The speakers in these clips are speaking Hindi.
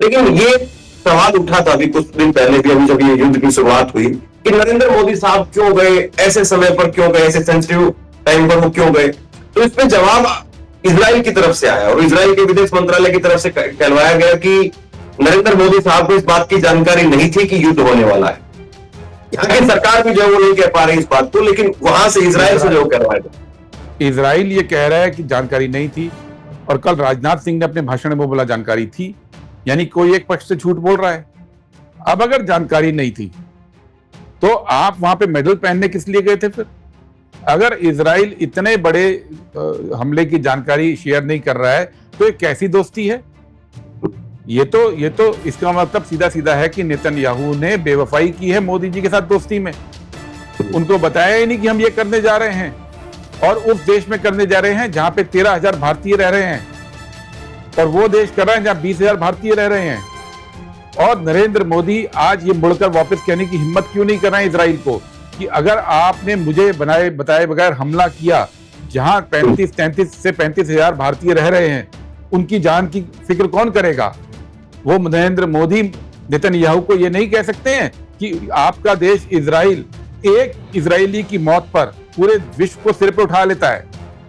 लेकिन ये सवाल उठा था अभी कुछ दिन पहले भी, अभी जब ये युद्ध की शुरुआत हुई, कि नरेंद्र मोदी साहब क्यों गए, ऐसे समय पर क्यों गए, ऐसे सेंसिटिव टाइम पर वो क्यों गए। तो इसमें जवाब इजराइल की तरफ से आया और इजराइल के विदेश मंत्रालय की तरफ से कहलवाया गया कि नरेंद्र मोदी साहब को इस बात की जानकारी नहीं थी कि युद्ध होने वाला है। यहाँ की सरकार भी जो है वो नहीं कह पा रही इस बात को, लेकिन वहां से इजराइल से जो करवाया गया, इजराइल ये कह रहा है कि जानकारी नहीं थी, और कल राजनाथ सिंह ने अपने भाषण में बोला जानकारी थी। यानी कोई एक पक्ष से झूठ बोल रहा है। अब अगर जानकारी नहीं थी तो आप वहां पे मेडल पहनने किस लिए गए थे फिर? अगर इजराइल इतने बड़े हमले की जानकारी शेयर नहीं कर रहा है तो ये कैसी दोस्ती है? ये तो इसका मतलब सीधा सीधा है कि नेतन्याहू ने बेवफाई की है मोदी जी के साथ दोस्ती में। उनको बताया ही नहीं कि हम ये करने जा रहे हैं, और उस देश में करने जा रहे हैं जहां पे 13,000 भारतीय रह रहे हैं, और वो देश कर रहे हैं जहां 20,000 भारतीय रह रहे हैं। और नरेंद्र मोदी आज ये मुड़कर वापस कहने की हिम्मत क्यों नहीं कर रहे हैं इजराइल को कि अगर आपने मुझे बताए बगैर हमला किया जहां 33 से 35,000 भारतीय रह रहे हैं, उनकी जान की फिक्र कौन करेगा? वो नरेंद्र मोदी नेतन्याहू को ये नहीं कह सकते हैं कि आपका देश इजराइल एक इजरायली की मौत पर पूरे विश्व को सिर पर उठा लेता है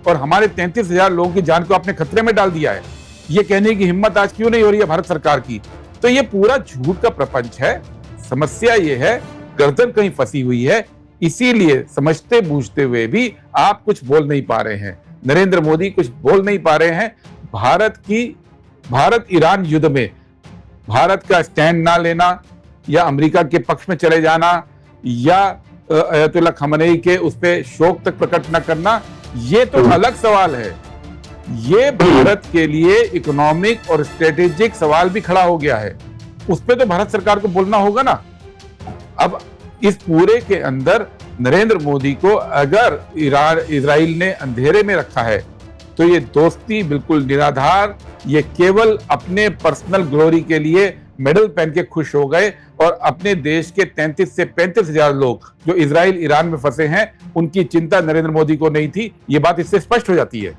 और हमारे 33,000 लोगों की जान को आपने खतरे में डाल दिया है। ये कहने की हिम्मत आज क्यों नहीं हो रही है भारत सरकार की? तो ये पूरा झूठ का प्रपंच है। समस्या ये है, गर्दन कहीं फंसी हुई है, इसीलिए समझते बूझते हुए भी आप कुछ बोल नहीं पा रहे हैं। नरेंद्र मोदी कुछ बोल नहीं पा रहे हैं। भारत ईरान युद्ध में भारत का स्टैंड ना लेना, या अमेरिका के पक्ष में चले जाना, या अयतुल्ला खamenei के उस पे शोक तक प्रकट न करना, ये तो अलग सवाल है। ये भारत के लिए इकोनॉमिक और स्ट्रेटेजिक सवाल भी खड़ा हो गया है, उस पे तो भारत सरकार को बोलना होगा ना। अब इस पूरे के अंदर नरेंद्र मोदी को अगर इजराइल ने अंधेरे में रखा है तो ये दोस्ती बिल्कुल निराधार, ये केवल अपने पर्सनल ग्लोरी के लिए मेडल पहन के खुश हो गए, और अपने देश के 33 से 35,000 लोग जो इजराइल ईरान में फंसे हैं उनकी चिंता नरेंद्र मोदी को नहीं थी। ये बात इससे स्पष्ट हो जाती है।